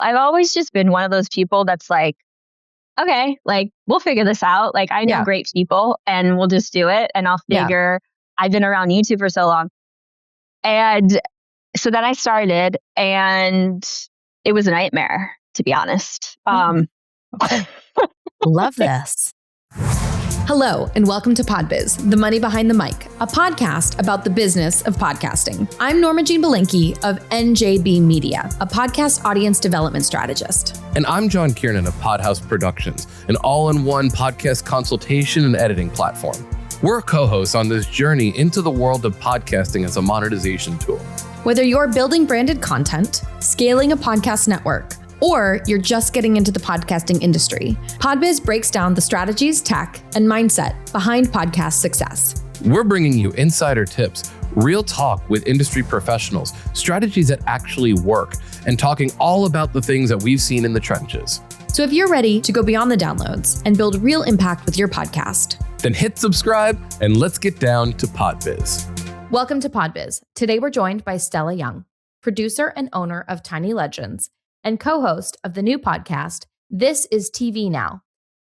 I've always just been one of those people that's like, okay, like we'll figure this out. Like I know great people and we'll just do it and I'll figure, I've been around YouTube for so long. And so then I started and it was a nightmare, to be honest. Okay. Love this. Hello, and welcome to Podbiz, the money behind the mic, a podcast about the business of podcasting. I'm Norma Jean Belenke of NJB Media, a podcast audience development strategist. And I'm John Kiernan of Podhouse Productions, an all-in-one podcast consultation and editing platform. We're co-hosts on this journey into the world of podcasting as a monetization tool. Whether you're building branded content, scaling a podcast network, or you're just getting into the podcasting industry, Podbiz breaks down the strategies, tech, and mindset behind podcast success. We're bringing you insider tips, real talk with industry professionals, strategies that actually work, and talking all about the things that we've seen in the trenches. So if you're ready to go beyond the downloads and build real impact with your podcast, then hit subscribe and let's get down to Podbiz. Welcome to Podbiz. Today we're joined by Stella Young, producer and owner of Tiny Legends, and co-host of the new podcast, This is TV Now,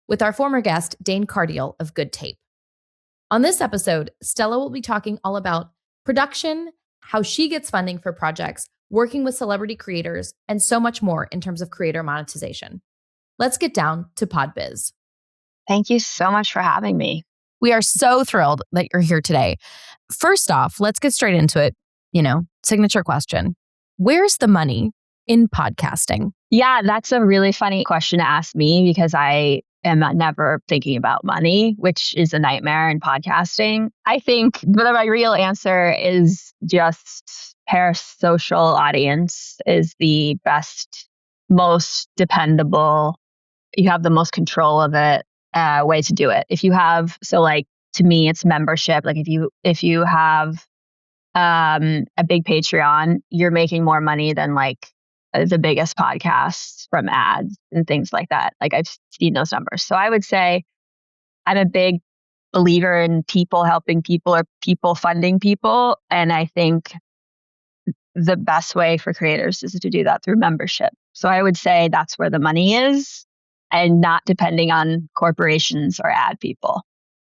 with our former guest, Dane Cardiel of Good Tape. On this episode, Stella will be talking all about production, how she gets funding for projects, working with celebrity creators, and so much more in terms of creator monetization. Let's get down to Podbiz. Thank you so much for having me. We are so thrilled that you're here today. First off, let's get straight into it. Signature question. Where's the money in podcasting? Yeah, that's a really funny question to ask me because I am never thinking about money, which is a nightmare in podcasting. I think my real answer is just parasocial audience is the best, most dependable. You have the most control of it way to do it. If you have, to me, it's membership. Like if you have a big Patreon, you're making more money than the biggest podcasts from ads and things like that. Like I've seen those numbers. So I would say I'm a big believer in people helping people or people funding people. And I think the best way for creators is to do that through membership. So I would say that's where the money is and not depending on corporations or ad people.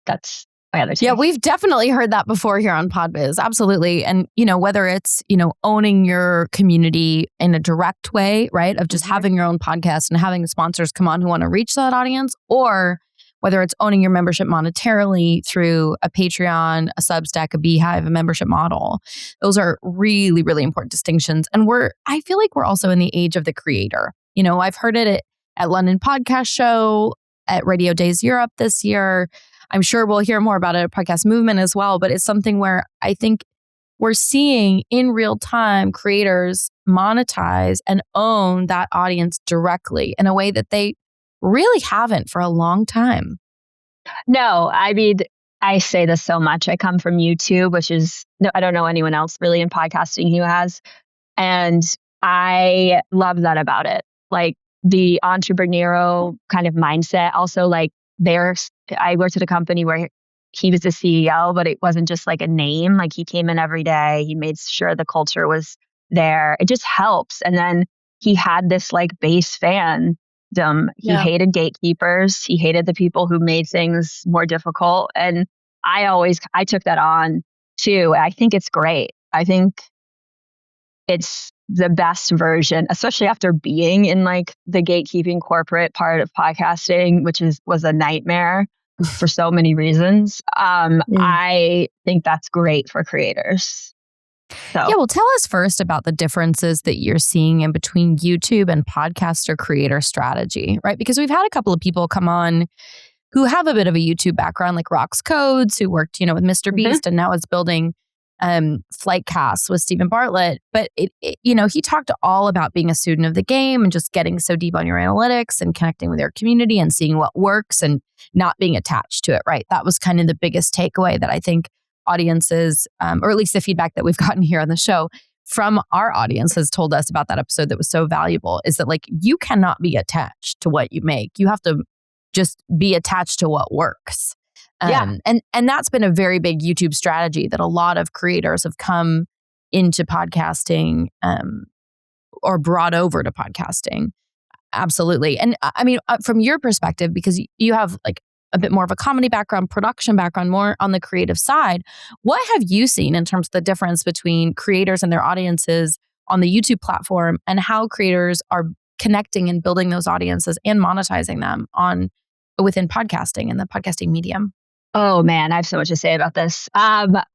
That's my other take. Yeah, we've definitely heard that before here on Podbiz. Absolutely. And, whether it's, owning your community in a direct way, right, of just having your own podcast and having sponsors come on who want to reach that audience, or whether it's owning your membership monetarily through a Patreon, a Substack, a Beehive, a membership model. Those are really, really important distinctions. And I feel like we're also in the age of the creator. I've heard it at London Podcast Show, at Radio Days Europe this year. I'm sure we'll hear more about it at Podcast Movement as well, but it's something where I think we're seeing in real time creators monetize and own that audience directly in a way that they really haven't for a long time. No, I mean, I say this so much. I come from YouTube, which is, I don't know anyone else really in podcasting who has. And I love that about it. Like the entrepreneurial kind of mindset. Also, I worked at a company where he was the CEO, but it wasn't just like a name. Like he came in every day. He made sure the culture was there. It just helps. And then he had this base fandom. He hated gatekeepers. He hated the people who made things more difficult. And I took that on too. I think it's great. I think it's the best version, especially after being in the gatekeeping corporate part of podcasting, which was a nightmare for so many reasons. I think that's great for creators. So. Yeah, well, tell us first about the differences that you're seeing in between YouTube and podcaster creator strategy, right? Because we've had a couple of people come on who have a bit of a YouTube background, like Rox Codes, who worked, with Mr. Beast and now is building Flightcast with Stephen Bartlett. But he talked all about being a student of the game and just getting so deep on your analytics and connecting with your community and seeing what works and not being attached to it, right? That was kind of the biggest takeaway that I think audiences, or at least the feedback that we've gotten here on the show from our audience has told us about that episode that was so valuable, is that you cannot be attached to what you make. You have to just be attached to what works. And that's been a very big YouTube strategy that a lot of creators have come into podcasting or brought over to podcasting. Absolutely. And I mean, from your perspective, because you have like a bit more of a comedy background, production background, more on the creative side, what have you seen in terms of the difference between creators and their audiences on the YouTube platform and how creators are connecting and building those audiences and monetizing them within podcasting and the podcasting medium? Oh man, I have so much to say about this. The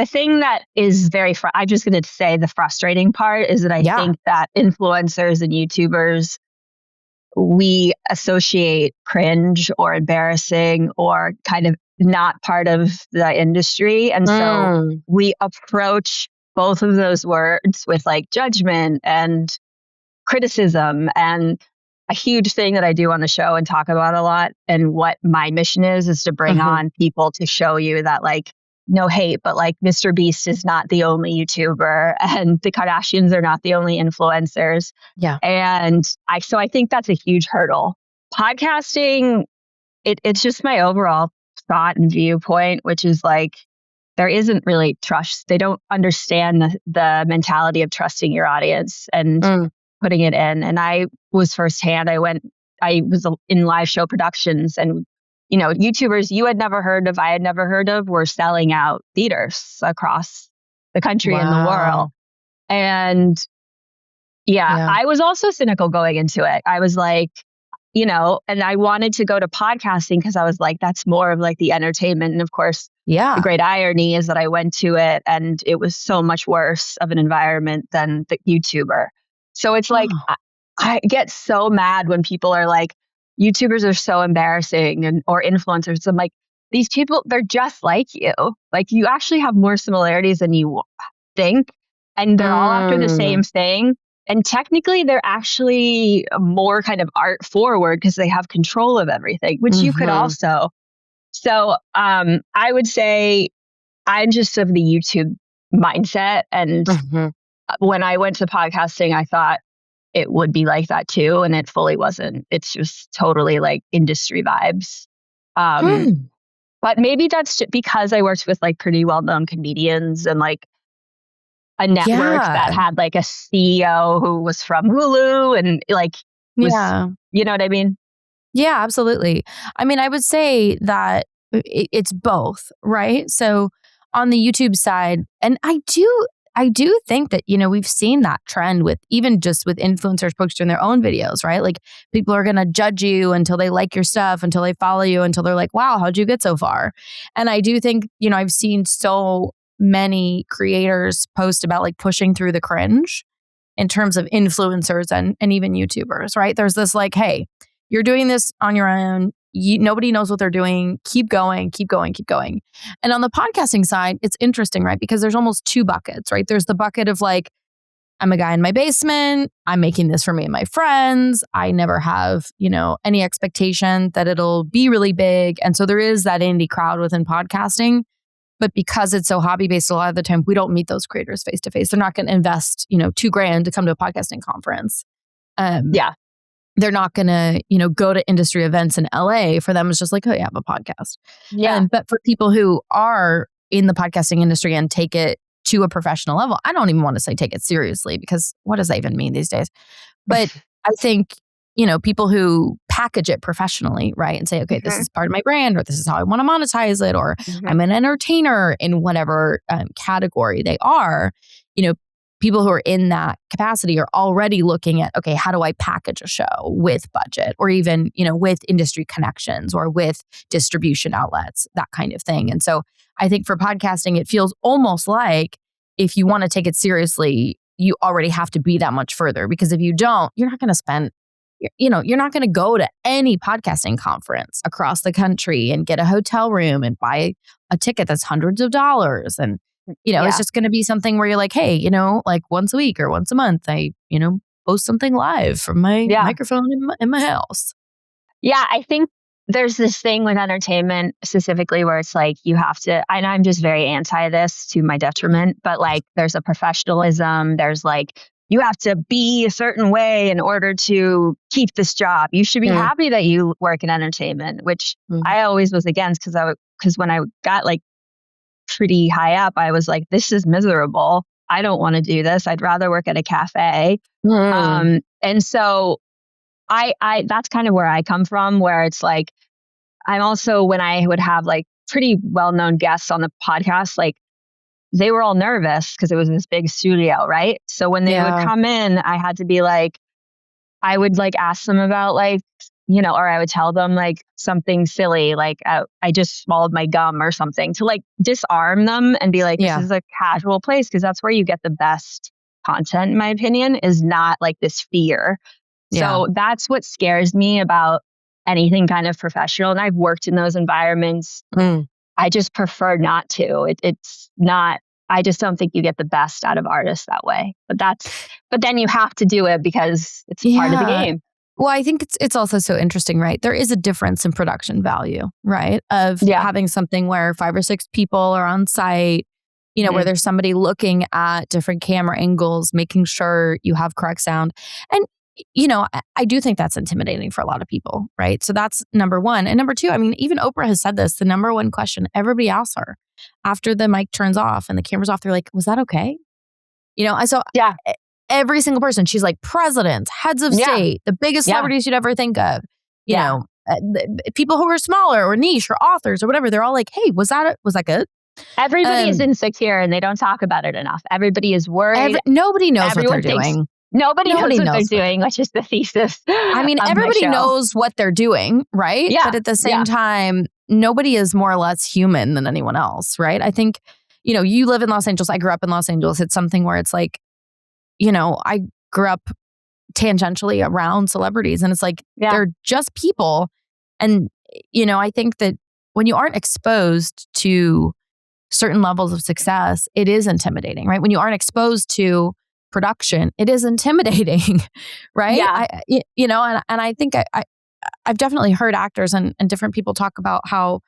thing that is I'm just going to say the frustrating part is that I think that influencers and YouTubers, we associate cringe or embarrassing or kind of not part of the industry. And so we approach both of those words with like judgment and criticism. And a huge thing that I do on the show and talk about a lot, and what my mission is to bring on people to show you that like, no hate, but like Mr. Beast is not the only YouTuber and the Kardashians are not the only influencers. Yeah. And I think that's a huge hurdle. Podcasting, it's just my overall thought and viewpoint, which is like, there isn't really trust. They don't understand the mentality of trusting your audience and putting it in. And I was firsthand. I was in live show productions, and YouTubers you had never heard of, I had never heard of, were selling out theaters across the country and the world. And I was also cynical going into it. I was like, and I wanted to go to podcasting because I was like, that's more of like the entertainment. And of course, the great irony is that I went to it and it was so much worse of an environment than the YouTuber. So it's like, I get so mad when people are like, YouTubers are so embarrassing or influencers. I'm like, these people, they're just like you. Like you actually have more similarities than you think. And they're all after the same thing. And technically they're actually more kind of art forward because they have control of everything, which you could also. So I would say I'm just of the YouTube mindset. And when I went to podcasting, I thought it would be like that too. And it fully wasn't. It's just totally like industry vibes. But maybe that's just because I worked with like pretty well-known comedians and like a network that had like a CEO who was from Hulu and like, you know what I mean? Yeah, absolutely. I mean, I would say that it's both, right? So on the YouTube side, and I do think that, we've seen that trend with even just with influencers posting their own videos, right? Like people are going to judge you until they like your stuff, until they follow you, until they're like, wow, how'd you get so far? And I do think, I've seen so many creators post about like pushing through the cringe in terms of influencers and even YouTubers, right? There's this like, hey, you're doing this on your own. Nobody knows what they're doing. Keep going, keep going, keep going. And on the podcasting side, it's interesting, right? Because there's almost two buckets, right? There's the bucket of like, I'm a guy in my basement. I'm making this for me and my friends. I never have, any expectation that it'll be really big. And so there is that indie crowd within podcasting. But because it's so hobby-based, a lot of the time, we don't meet those creators face-to-face. They're not going to invest, $2,000 to come to a podcasting conference. They're not going to, go to industry events in LA. For them, it's just like, oh, yeah, I have a podcast. But for people who are in the podcasting industry and take it to a professional level, I don't even want to say take it seriously, because what does that even mean these days? But I think, people who package it professionally, right? And say, okay, this is part of my brand, or this is how I want to monetize it, or I'm an entertainer in whatever category they are, people who are in that capacity are already looking at, okay, how do I package a show with budget, or even, with industry connections or with distribution outlets, that kind of thing. And so I think for podcasting, it feels almost like if you want to take it seriously, you already have to be that much further, because if you don't, you're not going to spend, you're not going to go to any podcasting conference across the country and get a hotel room and buy a ticket that's hundreds of dollars. And it's just going to be something where you're like, hey, like once a week or once a month, I, post something live from my microphone in my house. Yeah, I think there's this thing with entertainment specifically where it's like you have to, and I'm just very anti this to my detriment, but like there's a professionalism, there's like, you have to be a certain way in order to keep this job. You should be happy that you work in entertainment, which I always was against, because when I got like pretty high up, I was like, this is miserable. I don't want to do this. I'd rather work at a cafe. And so I that's kind of where I come from, where it's like, I'm also, when I would have like pretty well-known guests on the podcast, like they were all nervous because it was this big studio, right? So when they would come in, I had to be like, I would like ask them about like, or I would tell them like something silly, like I just swallowed my gum or something, to like disarm them and be like, this is a casual place, because that's where you get the best content, in my opinion, is not like this fear. So that's what scares me about anything kind of professional. And I've worked in those environments. I just prefer not to. It's not, I just don't think you get the best out of artists that way. But then you have to do it because it's part of the game. Well, I think it's also so interesting, right? There is a difference in production value, right? Of having something where 5 or 6 people are on site, where there's somebody looking at different camera angles, making sure you have correct sound. And, I do think that's intimidating for a lot of people, right? So that's number one. And number two, I mean, even Oprah has said this, the number one question everybody asks her after the mic turns off and the camera's off, they're like, was that okay? So every single person, she's like, presidents, heads of state, the biggest celebrities you'd ever think of, you know, people who are smaller or niche or authors or whatever, they're all like, hey, was that good? Everybody is insecure and they don't talk about it enough. Everybody is worried. Nobody knows what they're doing. Nobody knows what they're doing, which is the thesis. I mean, everybody knows what they're doing, right? Yeah. But at the same time, nobody is more or less human than anyone else, right? I think, you live in Los Angeles. I grew up in Los Angeles. It's something where it's like, I grew up tangentially around celebrities, and it's like, they're just people. And, I think that when you aren't exposed to certain levels of success, it is intimidating, right? When you aren't exposed to production, it is intimidating, right? And I think I've definitely heard actors and different people talk about how,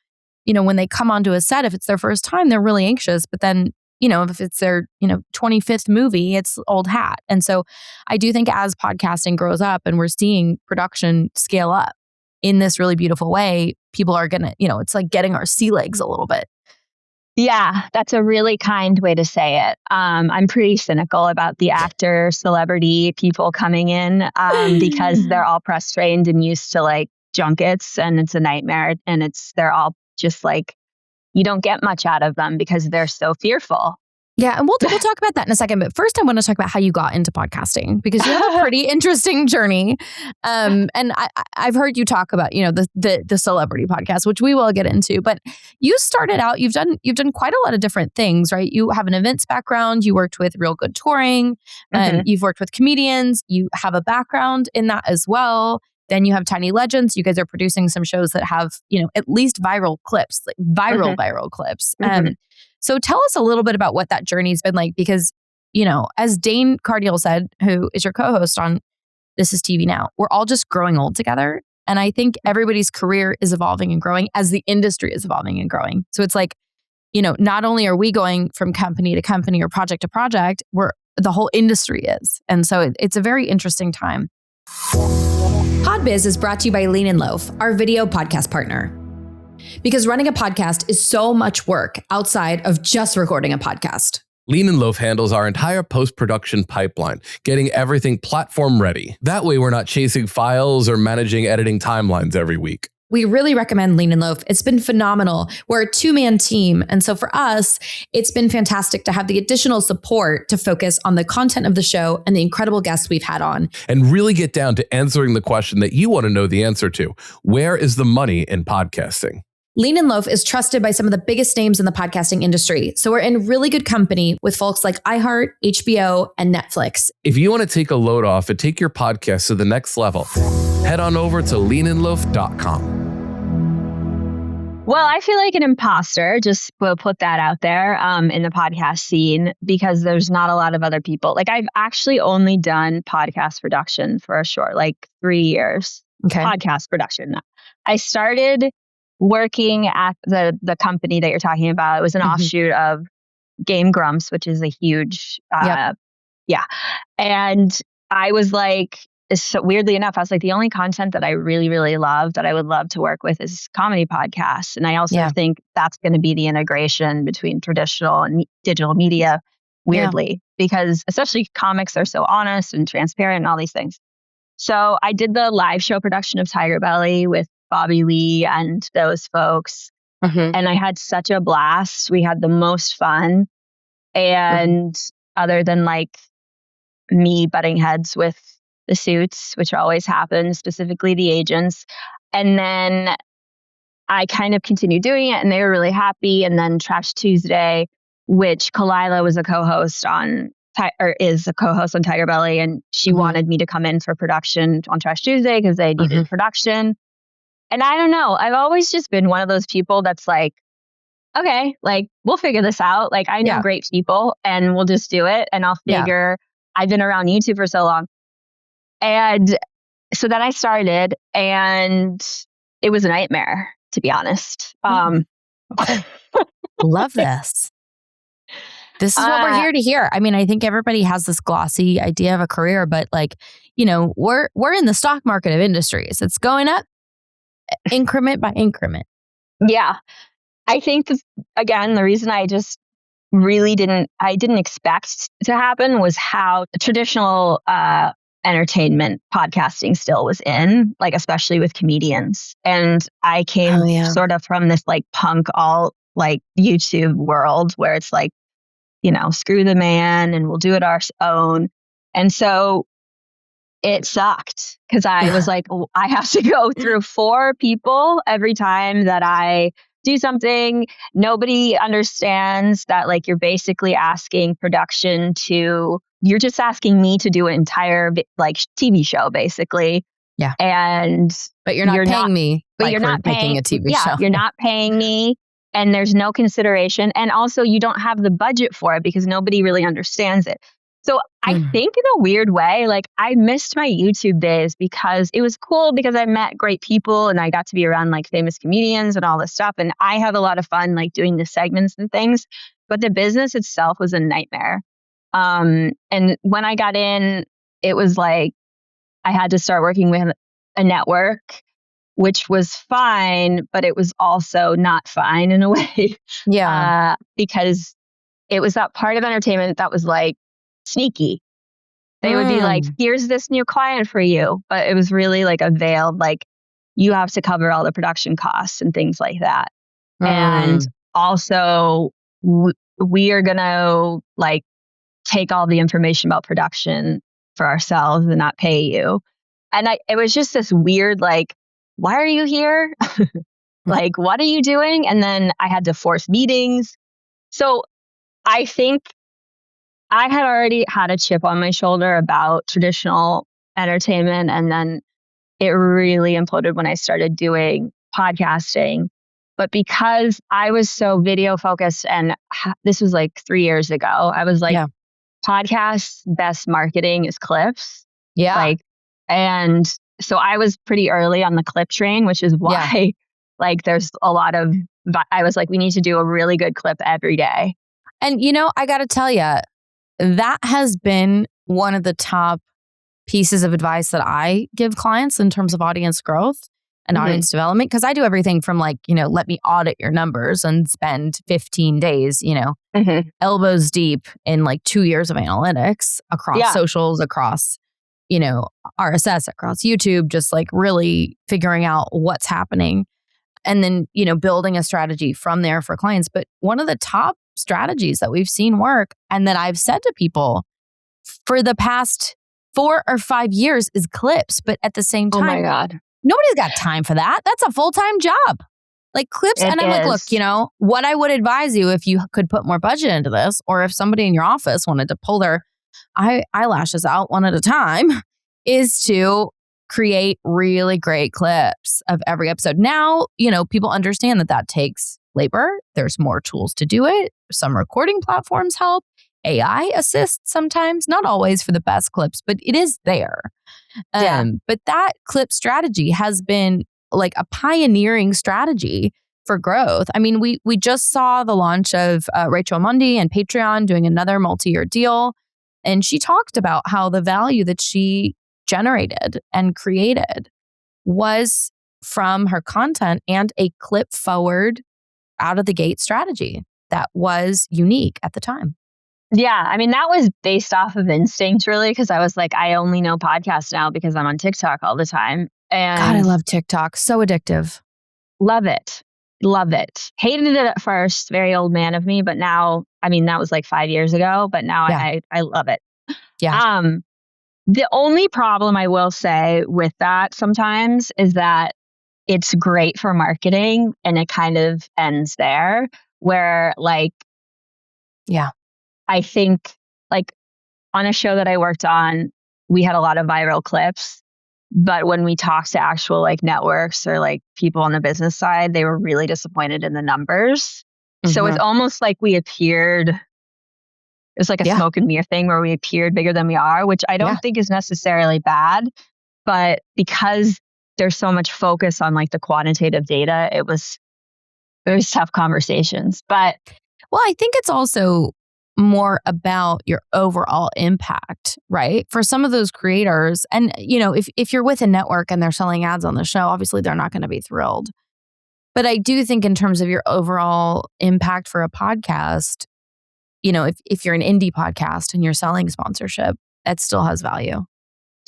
when they come onto a set, if it's their first time, they're really anxious. But then, if it's their, 25th movie, it's old hat. And so I do think as podcasting grows up and we're seeing production scale up in this really beautiful way, people are going to, it's like getting our sea legs a little bit. Yeah, that's a really kind way to say it. I'm pretty cynical about the actor, celebrity people coming in because they're all press trained and used to like junkets, and it's a nightmare. And they're all just like, you don't get much out of them because they're so fearful. Yeah, and we'll talk about that in a second. But first, I want to talk about how you got into podcasting, because you have a pretty interesting journey. And I've heard you talk about, the celebrity podcast, which we will get into. But you started out, you've done quite a lot of different things, right? You have an events background. You worked with Real Good Touring. You've worked with comedians. You have a background in that as well. Then you have Tiny Legends. You guys are producing some shows that have, at least viral clips, like viral clips. So tell us a little bit about what that journey's been like, because, as Dane Cardiel said, who is your co-host on This Is TV Now, we're all just growing old together. And I think everybody's career is evolving and growing as the industry is evolving and growing. So it's like, not only are we going from company to company or project to project, the whole industry is. And so it's a very interesting time. Podbiz is brought to you by Lean and Loaf, our video podcast partner. Because running a podcast is so much work outside of just recording a podcast. Lean and Loaf handles our entire post-production pipeline, getting everything platform ready. That way we're not chasing files or managing editing timelines every week. We really recommend Lean and Loaf. It's been phenomenal. We're a 2-man team. And so for us, it's been fantastic to have the additional support to focus on the content of the show and the incredible guests we've had on. And really get down to answering the question that you want to know the answer to. Where is the money in podcasting? Lean and Loaf is trusted by some of the biggest names in the podcasting industry. So we're in really good company with folks like iHeart, HBO, and Netflix. If you want to take a load off and take your podcast to the next level, head on over to leanandloaf.com. Well, I feel like an imposter, just will put that out there in the podcast scene, because there's not a lot of other people. Like, I've actually only done podcast production for a short, 3 years. Okay. Podcast production. I started working at the company that you're talking about. It was an offshoot of Game Grumps, which is a huge, And I was like, so weirdly enough, I was like, the only content that I really, really love that I would love to work with is comedy podcasts. And I also think that's going to be the integration between traditional and digital media. weirdly, because especially comics are so honest and transparent and all these things. So I did the live show production of Tiger Belly with Bobby Lee and those folks. And I had such a blast. We had the most fun. And other than like me butting heads with the suits, which always happens, specifically the agents. And then I kind of continued doing it and they were really happy. And then Trash Tuesday, which Kalila was a co-host on, or is a co-host on Tiger Belly. And she wanted me to come in for production on Trash Tuesday because they needed production. And I don't know, I've always just been one of those people that's like, okay, like we'll figure this out. Like I know great people and we'll just do it. And I'll figure, I've been around YouTube for so long. And so then I started and it was a nightmare, to be honest. Love this. This is what we're here to hear. I mean, I think everybody has this glossy idea of a career, but like, you know, we're in the stock market of industries. It's going up increment by increment. Yeah. I think, again, the reason I just really didn't expect to happen was how traditional entertainment podcasting still was in, like, especially with comedians. And I came sort of from this like punk all like YouTube world where it's like, you know, screw the man and we'll do it our own. And so it sucked because I was like, oh, I have to go through 4 people every time that I do something. Nobody understands that, like, you're basically asking production to, you're just asking me to do an entire like TV show basically. Yeah. But you're not paying me. But you're not making a TV show. You're not paying me. And there's no consideration. And also you don't have the budget for it because nobody really understands it. So I think in a weird way, like I missed my YouTube days because it was cool because I met great people and I got to be around like famous comedians and all this stuff. And I have a lot of fun like doing the segments and things, but the business itself was a nightmare. And when I got in, it was like, I had to start working with a network, which was fine, but it was also not fine in a way. Yeah. Because it was that part of entertainment that was like sneaky. They would be like, here's this new client for you. But it was really like a veiled, like, you have to cover all the production costs and things like that. And also, we are going to like take all the information about production for ourselves and not pay you. And it was just this weird, like, why are you here? Like, what are you doing? And then I had to force meetings. So I think I had already had a chip on my shoulder about traditional entertainment. And then it really imploded when I started doing podcasting. But because I was so video focused, and this was like 3 years ago, I was like, podcasts, best marketing is clips. Yeah. Like, and so I was pretty early on the clip train, which is why like there's a lot of, I was like, we need to do a really good clip every day. And, you know, I got to tell you, that has been one of the top pieces of advice that I give clients in terms of audience growth and audience development. Because I do everything from like, you know, let me audit your numbers and spend 15 days, you know, elbows deep in like 2 years of analytics across socials, across, you know, RSS, across YouTube, just like really figuring out what's happening. And then, you know, building a strategy from there for clients. But one of the top strategies that we've seen work and that I've said to people for the past 4 or 5 years is clips. But at the same time, oh my God, nobody's got time for that. That's a full-time job. Like clips. And I'm like, look, you know, what I would advise you if you could put more budget into this, or if somebody in your office wanted to pull their eyelashes out one at a time, is to create really great clips of every episode. Now, you know, people understand that takes labor. There's more tools to do it. Some recording platforms help. AI assists sometimes, not always for the best clips, but it is there. But that clip strategy has been like a pioneering strategy for growth. I mean, we just saw the launch of Rachel Mundi and Patreon doing another multi-year deal. And she talked about how the value that she generated and created was from her content and a clip forward out of the gate strategy that was unique at the time. Yeah. I mean, that was based off of instinct, really, because I was like, I only know podcasts now because I'm on TikTok all the time. God, I And love TikTok. So addictive. love it. Love it. Hated it at first, very old man of me, but now, I mean, that was like 5 years ago, but now Yeah. I love it. Yeah. The only problem I will say with that sometimes is that it's great for marketing and it kind of ends there where like, Yeah. I think like on a show that I worked on, we had a lot of viral clips. But when we talked to actual like networks or like people on the business side, they were really disappointed in the numbers. So it's almost like we appeared, it was like a Yeah. smoke and mirror thing where we appeared bigger than we are, which I don't Yeah. think is necessarily bad. But because there's so much focus on like the quantitative data, it was tough conversations. But Well, I think it's also more about your overall impact, right? For some of those creators, and if you're with a network and they're selling ads on the show, obviously they're not going to be thrilled. But I do think in terms of your overall impact for a podcast, if you're an indie podcast and you're selling sponsorship, that still has value.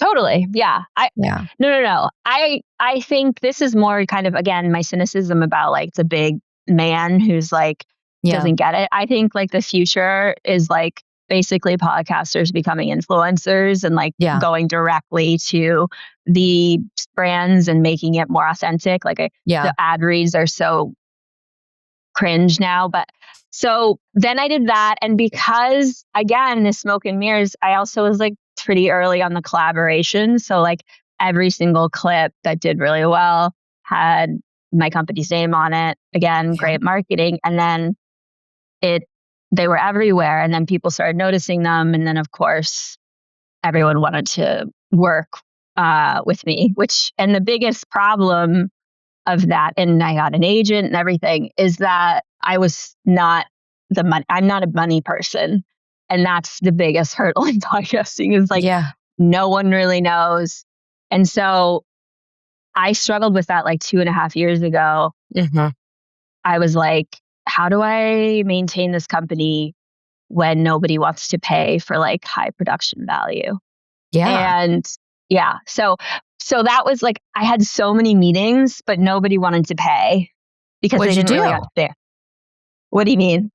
totally. Yeah. Yeah. No. I think this is more kind of, again, my cynicism about like the big man who's like, Yeah. doesn't get it. I think like the future is like basically podcasters becoming influencers and like Yeah. going directly to the brands and making it more authentic. Like Yeah. the ad reads are so cringe now. But so then I did that. And because again, the smoke and mirrors, I also was like pretty early on the collaboration. So like every single clip that did really well had my company's name on it. Again, great marketing. And then they were everywhere. And then people started noticing them. And then of course, everyone wanted to work with me, and the biggest problem of that, and I got an agent and everything, is that I was not I'm not a money person. And that's the biggest hurdle in podcasting is like, no one really knows. And so I struggled with that like 2.5 years ago. I was like, how do I maintain this company when nobody wants to pay for like high production value? Yeah. And yeah, so that was like, I had so many meetings, but nobody wanted to pay because What'd they you didn't really do? understand. What do you mean?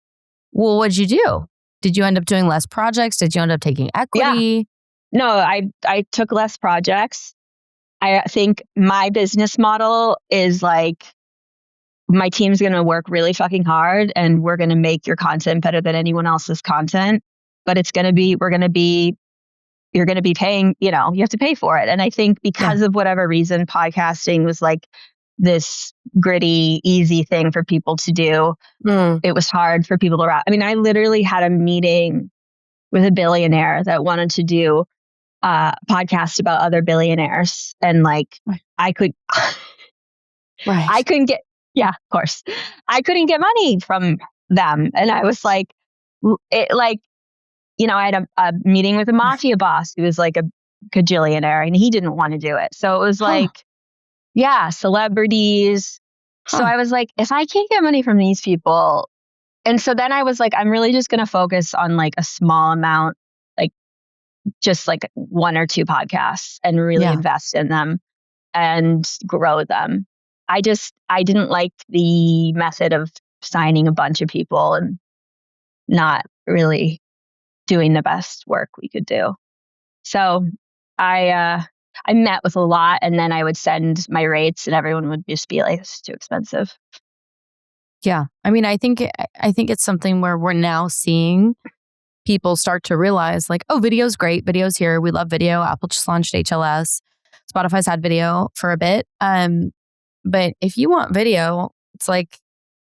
Well, what'd you do? Did you end up doing less projects? Did you end up taking equity? No, I took less projects. I think my business model is like, my team's going to work really fucking hard and we're going to make your content better than anyone else's content. But you're going to be paying, you have to pay for it. And I think because of whatever reason, podcasting was like this gritty, easy thing for people to do. It was hard for people to wrap. I mean, I literally had a meeting with a billionaire that wanted to do a podcast about other billionaires. And like, I couldn't get, of course, I couldn't get money from them. And I was like, I had a meeting with a mafia boss who was like a gajillionaire and he didn't want to do it. So it was like, celebrities. So I was like, if I can't get money from these people. And so then I was like, I'm really just going to focus on like a small amount, like just like 1 or 2 podcasts and really invest in them and grow them. I didn't like the method of signing a bunch of people and not really doing the best work we could do. So I met with a lot and then I would send my rates and everyone would just be like, it's too expensive. Yeah. I mean, I think it's something where we're now seeing people start to realize like, oh, video's great. Video's here. We love video. Apple just launched HLS. Spotify's had video for a bit. But if you want video, it's like,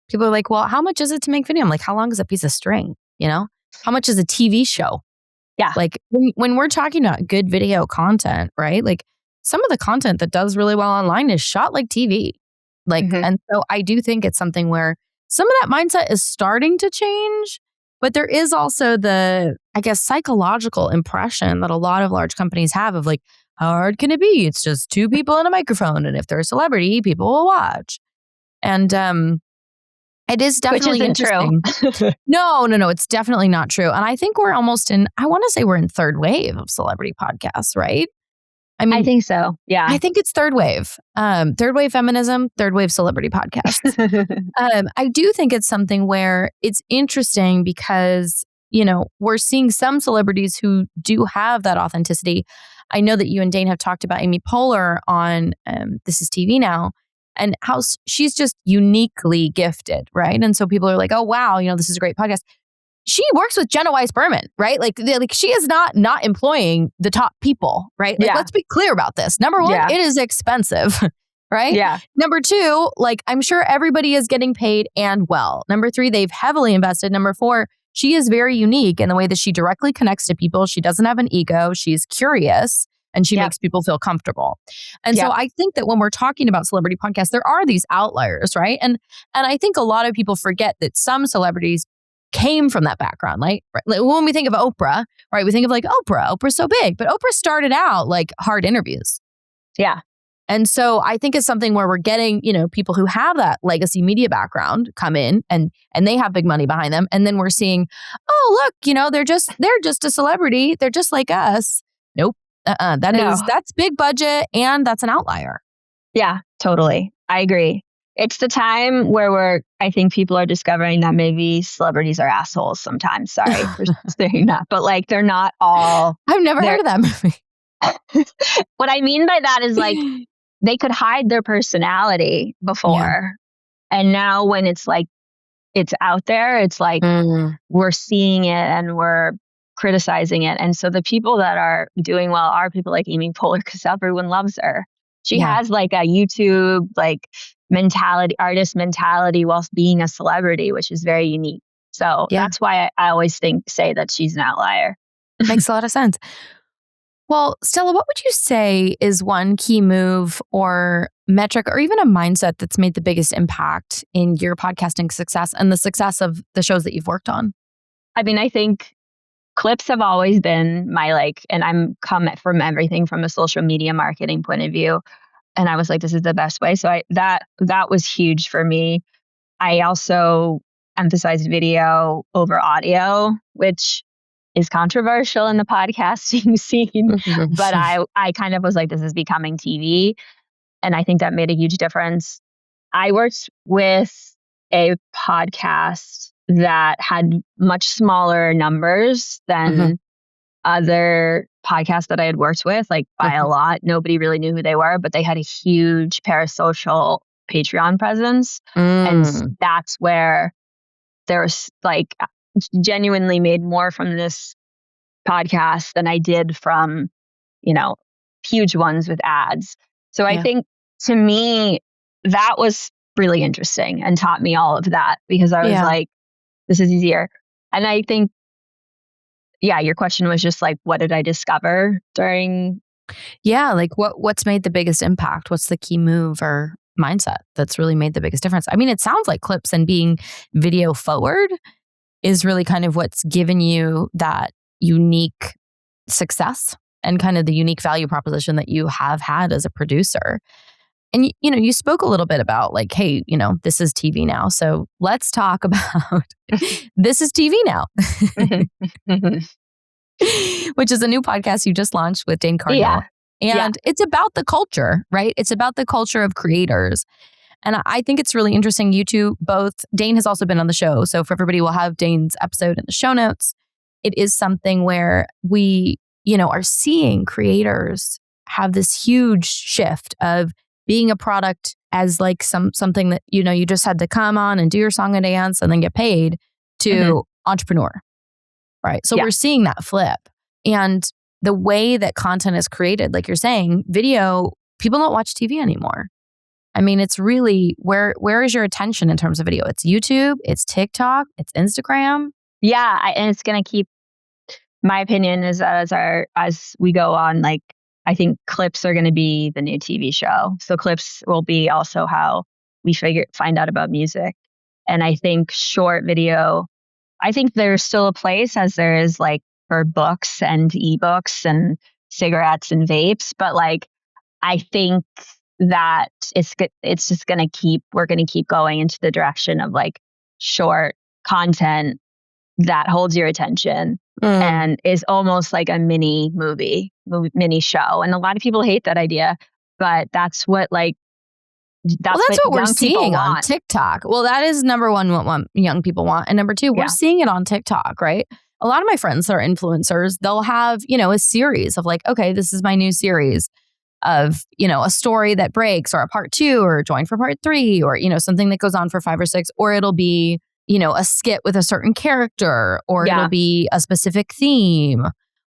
people are like, well, how much is it to make video? I'm like, how long is a piece of string? How much is a TV show? Yeah. Like when we're talking about good video content, right? Like some of the content that does really well online is shot like TV. Like, and so I do think it's something where some of that mindset is starting to change, but there is also the, I guess, psychological impression that a lot of large companies have of like, how hard can it be? It's just 2 people and a microphone. And if they're a celebrity, people will watch. And It is which definitely isn't interesting. true. No, it's definitely not true. And I think we're almost I want to say we're in third wave of celebrity podcasts, right? I mean, I think so. Yeah. I think it's third wave. Third wave feminism, third wave celebrity podcasts. I do think it's something where it's interesting because, we're seeing some celebrities who do have that authenticity. I know that you and Dane have talked about Amy Poehler on This Is TV Now, and how she's just uniquely gifted, right? And so people are like, oh, wow, this is a great podcast. She works with Jenna Weiss Berman, right? Like she is not employing the top people, right? Like, let's be clear about this. Number one, it is expensive, right? Yeah. Number two, like I'm sure everybody is getting paid and well. Number three, they've heavily invested. Number four, she is very unique in the way that she directly connects to people. She doesn't have an ego. She's curious and she makes people feel comfortable. And so I think that when we're talking about celebrity podcasts, there are these outliers, right? And I think a lot of people forget that some celebrities came from that background. Like when we think of Oprah, right? We think of like Oprah's so big, but Oprah started out like hard interviews. Yeah. And so I think it's something where we're getting, people who have that legacy media background come in and they have big money behind them. And then we're seeing, oh, look, they're just a celebrity. They're just like us. Nope. That's big budget and that's an outlier. Yeah, totally. I agree. It's the time where I think people are discovering that maybe celebrities are assholes sometimes. Sorry for saying that, but like they're not all. I've never heard of that movie. What I mean by that is like they could hide their personality before. Yeah. And now when it's like, it's out there, it's like we're seeing it and we're criticizing it. And so the people that are doing well are people like Amy Poehler because everyone loves her. She has like a YouTube like artist mentality whilst being a celebrity, which is very unique. So that's why I always say that she's an outlier. Makes a lot of sense. Well, Stella, what would you say is one key move or metric or even a mindset that's made the biggest impact in your podcasting success and the success of the shows that you've worked on? I mean, I think clips have always been my and I'm come from everything from a social media marketing point of view. And I was like, this is the best way. So that was huge for me. I also emphasized video over audio, which is controversial in the podcasting scene. But I kind of was like, this is becoming TV. And I think that made a huge difference. I worked with a podcast that had much smaller numbers than other podcasts that I had worked with, like by a lot. Nobody really knew who they were, but they had a huge parasocial Patreon presence. And that's where there was like genuinely made more from this podcast than I did from, huge ones with ads. So I think to me, that was really interesting and taught me all of that because I was like, this is easier. And I think, your question was just like, what did I discover during? Yeah, like what's made the biggest impact? What's the key move or mindset that's really made the biggest difference? I mean, it sounds like clips and being video forward is really kind of what's given you that unique success and kind of the unique value proposition that you have had as a producer. And, you spoke a little bit about like, hey, this is TV now. So let's talk about This Is TV Now, which is a new podcast you just launched with Dane Cardiel. And it's about the culture, right? It's about the culture of creators. And I think it's really interesting. You two both, Dane has also been on the show. So for everybody, we'll have Dane's episode in the show notes. It is something where we, are seeing creators have this huge shift of being a product as like something that, you just had to come on and do your song and dance and then get paid to entrepreneur, right? So we're seeing that flip. And the way that content is created, like you're saying, video, people don't watch TV anymore. I mean, it's really, where is your attention in terms of video? It's YouTube, it's TikTok, it's Instagram. Yeah, and it's going to keep, my opinion is that as we go on, like, I think clips are going to be the new TV show. So clips will be also how we find out about music. And I think short video, I think there's still a place as there is like for books and ebooks and cigarettes and vapes. But like, I think that it's just going to we're going to keep going into the direction of like short content that holds your attention and is almost like a mini mini show. And a lot of people hate that idea, but that's what that's what we're seeing on TikTok. Well, that is number one, what young people want. And number two, we're seeing it on TikTok, right? A lot of my friends that are influencers, they'll have, a series of okay, this is my new series of, a story that breaks or a part 2 or join for part 3 or, something that goes on for 5 or 6, or it'll be, a skit with a certain character, or it'll be a specific theme,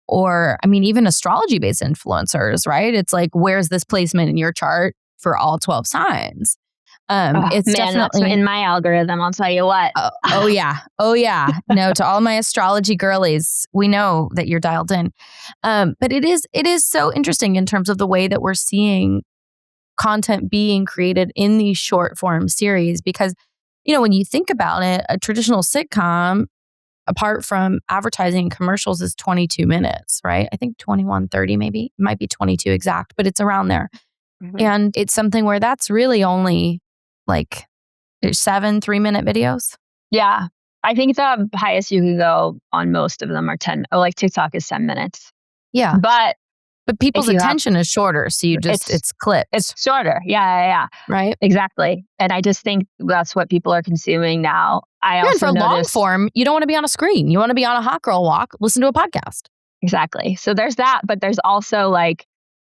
or, even astrology-based influencers, right? It's where's this placement in your chart for all 12 signs? It's definitely that's in my algorithm. I'll tell you what. Oh yeah. No, to all my astrology girlies, we know that you're dialed in. But it is so interesting in terms of the way that we're seeing content being created in these short form series, because when you think about it, a traditional sitcom, apart from advertising and commercials, is 22 minutes, right? I think 21:30 maybe. It might be 22 exact, but it's around there. Mm-hmm. And it's something where that's really only 7 3-minute videos. Yeah. I think the highest you can go on most of them are 10. TikTok is 10 minutes. Yeah. But people's attention is shorter. So it's clips. It's shorter. Yeah. Right. Exactly. And I just think that's what people are consuming now. For long form, you don't want to be on a screen. You want to be on a hot girl walk, listen to a podcast. Exactly. So there's that. But there's also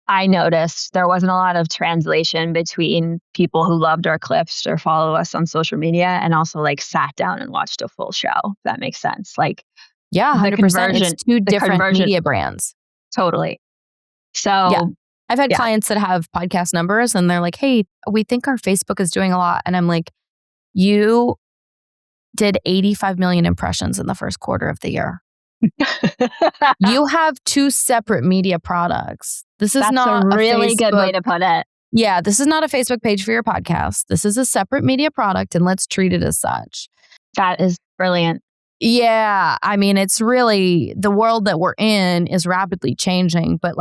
I noticed there wasn't a lot of translation between people who loved our clips or follow us on social media and also sat down and watched a full show. If that makes sense. 100%. It's two different media brands. Totally. So I've had clients that have podcast numbers and they're like, hey, we think our Facebook is doing a lot. And I'm like, you did 85 million impressions in the first quarter of the year. You have 2 separate media products. That's not a really good way to put it. Yeah, this is not a Facebook page for your podcast. This is a separate media product, and let's treat it as such. That is brilliant. Yeah, it's really, the world that we're in is rapidly changing, but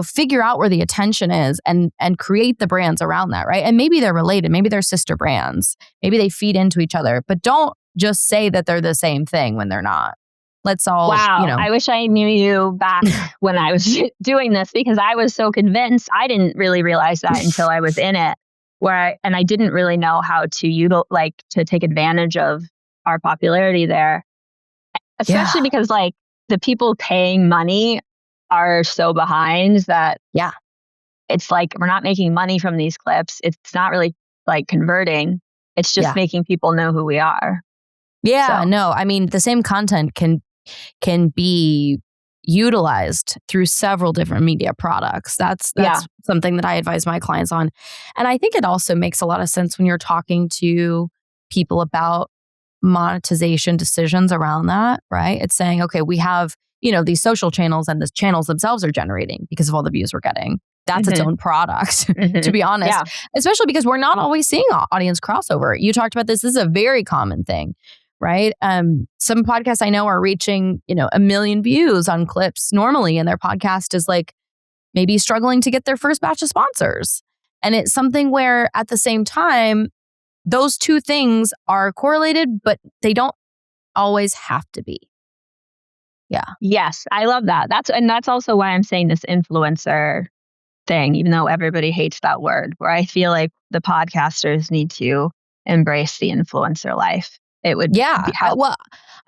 figure out where the attention is and create the brands around that, right? And maybe they're related, maybe they're sister brands, maybe they feed into each other, but don't just say that they're the same thing when they're not. Let's all, wow. I wish I knew you back when I was doing this, because I was so convinced. I didn't really realize that until I was in it, and I didn't really know how to to take advantage of our popularity there, especially because the people paying money are so behind that. Yeah. It's we're not making money from these clips. It's not really converting. It's just making people know who we are. Yeah, no, the same content can be utilized through several different media products. That's something that I advise my clients on. And I think it also makes a lot of sense when you're talking to people about monetization decisions around that, right? It's saying, okay, we have, these social channels, and the channels themselves are generating because of all the views we're getting. That's its own product, to be honest, especially because we're not always seeing audience crossover. You talked about this. This is a very common thing. Right. Some podcasts I know are reaching, 1 million views on clips normally, and their podcast is maybe struggling to get their first batch of sponsors. And it's something where at the same time, those two things are correlated, but they don't always have to be. Yeah. Yes. I love that. That's also why I'm saying this influencer thing, even though everybody hates that word, where I feel like the podcasters need to embrace the influencer life. It would well,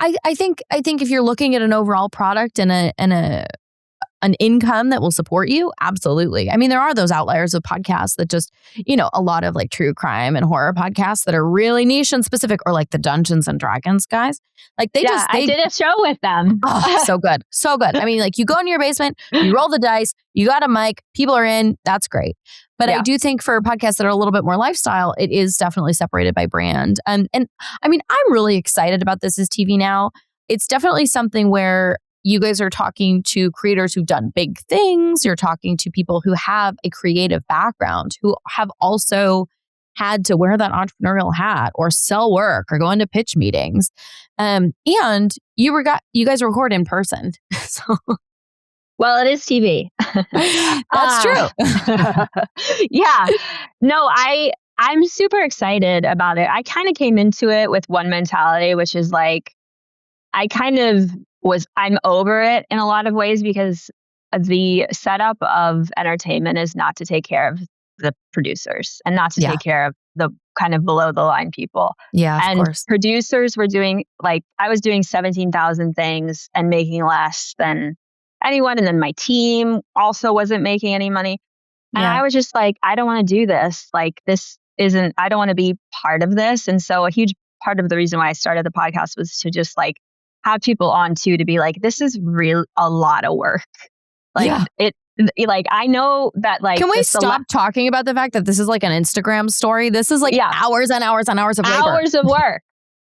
I think if you're looking at an overall product and an income that will support you, absolutely. There are those outliers of podcasts that just, a lot of true crime and horror podcasts that are really niche and specific, or the Dungeons and Dragons guys. I did a show with them. Oh, so good. So good. You go into your basement, you roll the dice, you got a mic, people are in, that's great. But I do think for podcasts that are a little bit more lifestyle, it is definitely separated by brand. And I'm really excited about This Is TV Now. It's definitely something where you guys are talking to creators who've done big things. You're talking to people who have a creative background, who have also had to wear that entrepreneurial hat or sell work or go into pitch meetings. And you guys record in person. So well, it is TV. That's true. Yeah. No, I'm super excited about it. I kind of came into it with one mentality, which is like, I'm over it in a lot of ways because the setup of entertainment is not to take care of the producers and not to take care of the kind of below the line people. Yeah, of And course. producers were doing, like, I was doing 17,000 things and making less than anyone. And then my team also wasn't making any money. And I was just like, I don't want to do this. Like, I don't want to be part of this. And so a huge part of the reason why I started the podcast was to just like have people on too, to be like, this is real, a lot of work. Like like, I know that, like, can we stop talking about the fact that this is like an Instagram story? This is like hours and hours and hours of labor. Hours of work.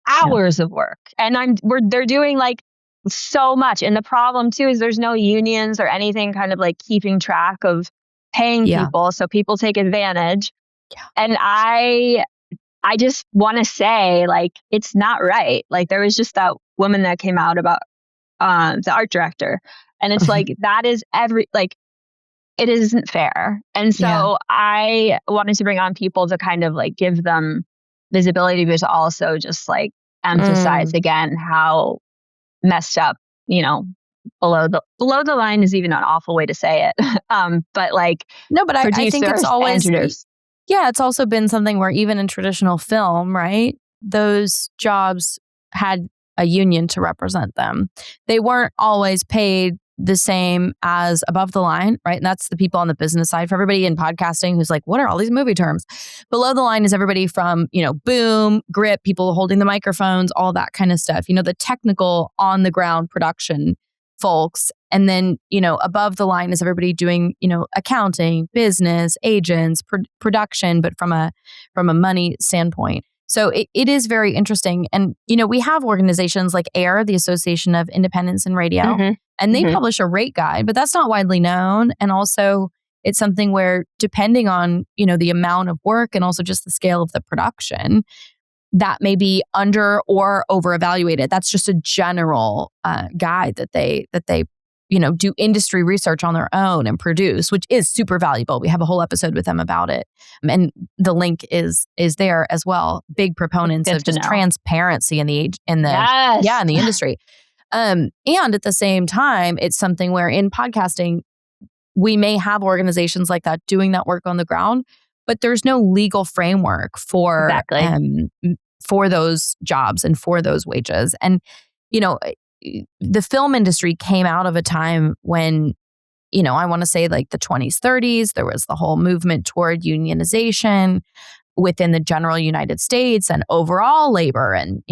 Hours of work. And they're doing like so much. And the problem too is there's no unions or anything kind of like keeping track of paying people. So people take advantage. And I just want to say, like, it's not right. Like, there was just that woman that came out about the art director. And it's like, that is it isn't fair. And so I wanted to bring on people to kind of like give them visibility, but also just like emphasize again how messed up, below the line is even an awful way to say it. But like, no, but I think it's always, it's also been something where even in traditional film, right, those jobs had a union to represent them. They weren't always paid the same as above the line, right? And that's the people on the business side. For everybody in podcasting who's like, what are all these movie terms? Below the line is everybody from, boom, grip, people holding the microphones, all that kind of stuff. The technical on the ground production folks. And then, above the line is everybody doing, accounting, business, agents, production, but from a money standpoint. So it is very interesting. And, we have organizations like AIR, the Association of Independents in Radio, and they publish a rate guide, but that's not widely known. And also it's something where, depending on, the amount of work and also just the scale of the production, that may be under or over evaluated. That's just a general guide that they do industry research on their own and produce, which is super valuable. We have a whole episode with them about it. And the link is there as well. Big proponents of just transparency in the industry. And at the same time, it's something where in podcasting, we may have organizations like that doing that work on the ground, but there's no legal framework for those jobs and for those wages. And, the film industry came out of a time when, I want to say like the 20s, 30s, there was the whole movement toward unionization within the general United States and overall labor and,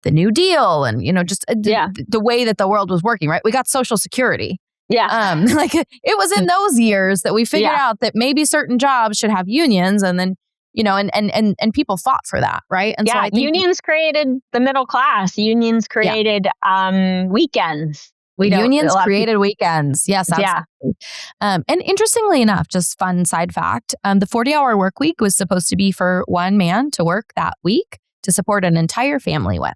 the New Deal and, just the way that the world was working, right? We got Social Security. Yeah. Like it was in those years that we figured out that maybe certain jobs should have unions, and then, and people fought for that, right? And so I think unions created the middle class. Unions created weekends. Unions created weekends. Yes, absolutely. And interestingly enough, just fun side fact, the 40-hour work week was supposed to be for one man to work that week to support an entire family with.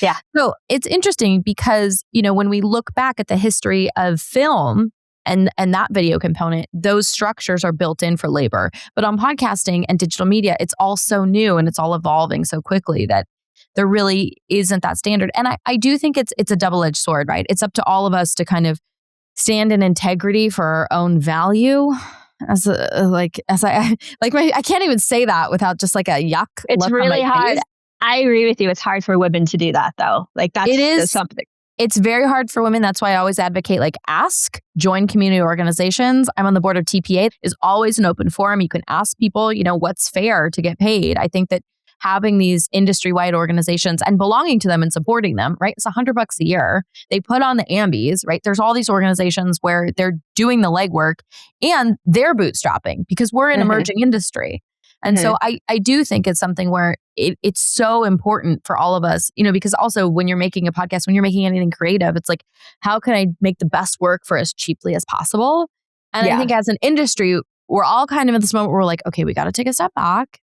Yeah. So it's interesting because, when we look back at the history of film and that video component, those structures are built in for labor. But on podcasting and digital media, it's all so new and it's all evolving so quickly that there really isn't that standard. And I do think it's a double-edged sword, right? It's up to all of us to kind of stand in integrity for our own value. I can't even say that without just like a yuck. It's really hard. I agree with you. It's hard for women to do that though. Like that's something. It's very hard for women. That's why I always advocate join community organizations. I'm on the board of TPA. Is always an open forum. You can ask people, what's fair to get paid. I think that having these industry-wide organizations and belonging to them and supporting them, right? It's $100 a year. They put on the ambies, right? There's all these organizations where they're doing the legwork and they're bootstrapping because we're an emerging industry. And so I do think it's something where it's so important for all of us, because also when you're making a podcast, when you're making anything creative, it's like, how can I make the best work for as cheaply as possible? And I think as an industry, we're all kind of at this moment where we're like, okay, we got to take a step back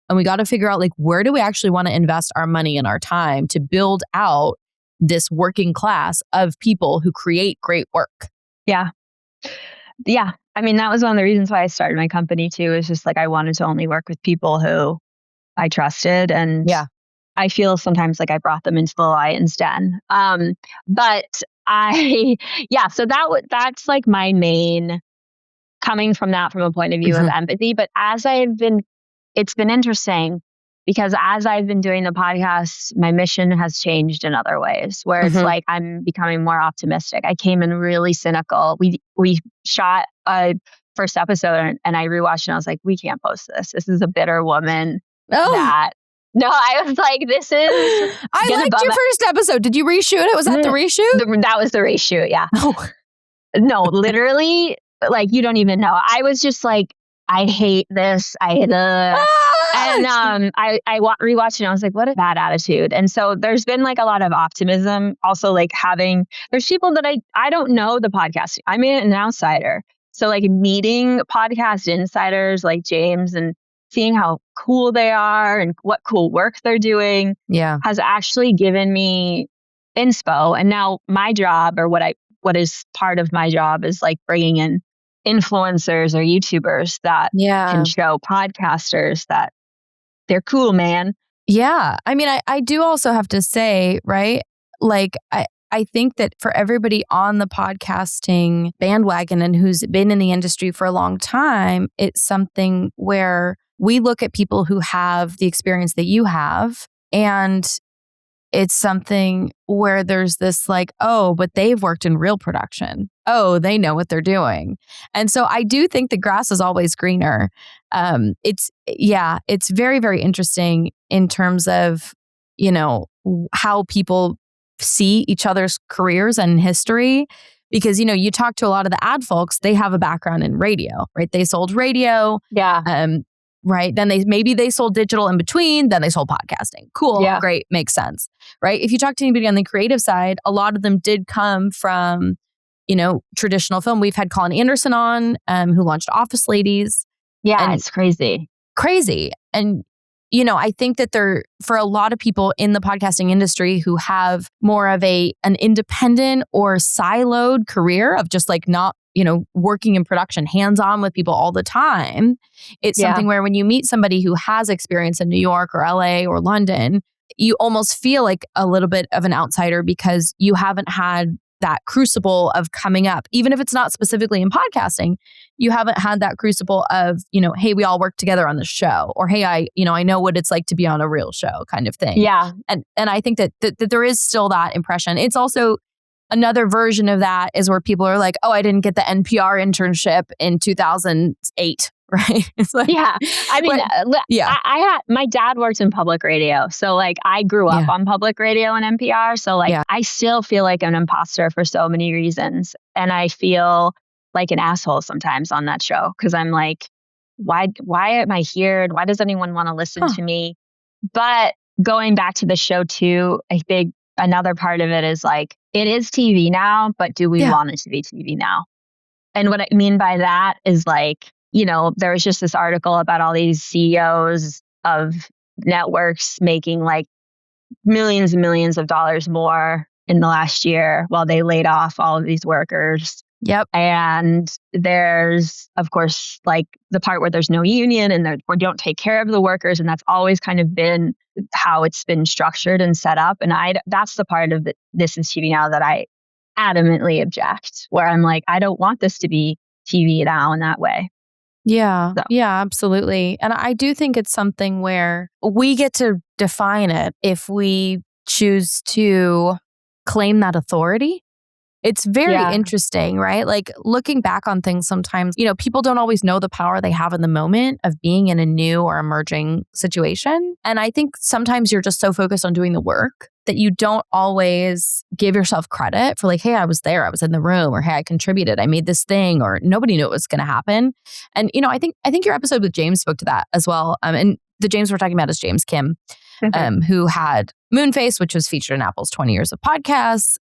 and we got to figure out where do we actually want to invest our money and our time to build out this working class of people who create great work. Yeah. Yeah. I mean, that was one of the reasons why I started my company too, is just like I wanted to only work with people who I trusted. And I feel sometimes like I brought them into the lion's den. But so that's like my main coming from that from a point of view of empathy. But it's been interesting because as I've been doing the podcast, my mission has changed in other ways where it's like I'm becoming more optimistic. I came in really cynical. We shot a first episode and I rewatched and I was like, we can't post this. This is a bitter woman No, I was like, this is... I liked your first episode. Did you reshoot it? Was that the reshoot? That was the reshoot, yeah. Oh. No, literally, like, you don't even know. I was just like, I hate this. I rewatched it and I was like, what a bad attitude. And so there's been like a lot of optimism. Also like there's people that I don't know the podcast. I'm an outsider. So like meeting podcast insiders like James and seeing how cool they are and what cool work they're doing has actually given me inspo. And now my job, or what is part of my job, is like bringing in influencers or YouTubers that can show podcasters that they're cool, man. Yeah. I mean, I do also have to say, right? Like, I think that for everybody on the podcasting bandwagon and who's been in the industry for a long time, it's something where we look at people who have the experience that you have, and it's something where there's this like, oh, but they've worked in real production. Oh, they know what they're doing. And so I do think the grass is always greener. It's very, very interesting in terms of, you know, how people see each other's careers and history. Because, you know, you talk to a lot of the ad folks, they have a background in radio, right? They sold radio. Right. Then they sold digital in between. Then they sold podcasting. Cool. Yeah. Great. Makes sense. Right. If you talk to anybody on the creative side, a lot of them did come from, you know, traditional film. We've had Colin Anderson on, who launched Office Ladies. Yeah. And it's crazy. And, you know, I think that for a lot of people in the podcasting industry who have more of an independent or siloed career of just like not, you know, working in production, hands-on with people all the time, it's something where when you meet somebody who has experience in New York or LA or London, you almost feel like a little bit of an outsider because you haven't had that crucible of coming up. Even if it's not specifically in podcasting, you haven't had that crucible of, you know, hey, we all work together on the show, or hey, I know what it's like to be on a real show kind of thing. Yeah. And I think that there is still that impression. It's also another version of that is where people are like, oh, I didn't get the NPR internship in 2008, right? It's like, yeah. I mean, I had, my dad worked in public radio. So like I grew up on public radio and NPR. So like I still feel like an imposter for so many reasons. And I feel like an asshole sometimes on that show because I'm like, why am I here? Why does anyone want to listen to me? But going back to the show too, I think another part of it is like, it is TV now, but do we want it to be TV now? And what I mean by that is like, you know, there was just this article about all these CEOs of networks making like millions and millions of dollars more in the last year while they laid off all of these workers. Yep. And there's, of course, like the part where there's no union and we don't take care of the workers. And that's always kind of been how it's been structured and set up. And that's the part of This Is TV Now that I adamantly object, where I'm like, I don't want this to be TV now in that way. Yeah. So. Yeah, absolutely. And I do think it's something where we get to define it if we choose to claim that authority. It's very interesting, right? Like looking back on things sometimes, you know, people don't always know the power they have in the moment of being in a new or emerging situation. And I think sometimes you're just so focused on doing the work that you don't always give yourself credit for like, hey, I was there, I was in the room, or hey, I contributed, I made this thing, or nobody knew it was going to happen. And, you know, I think your episode with James spoke to that as well. And the James we're talking about is James Kim, who had Moonface, which was featured in Apple's 20 Years of Podcasts.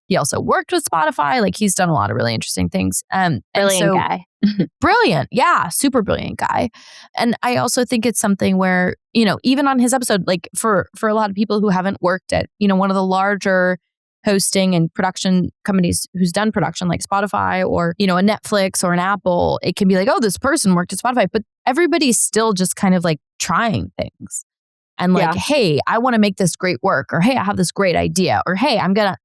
He also worked with Spotify. Like he's done a lot of really interesting things. Brilliant guy. Brilliant. Yeah. Super brilliant guy. And I also think it's something where, you know, even on his episode, like for a lot of people who haven't worked at, you know, one of the larger hosting and production companies who's done production like Spotify or, a Netflix or an Apple, it can be like, oh, this person worked at Spotify, but everybody's still just kind of like trying things. And like, hey, I want to make this great work, or hey, I have this great idea, or hey, I'm gonna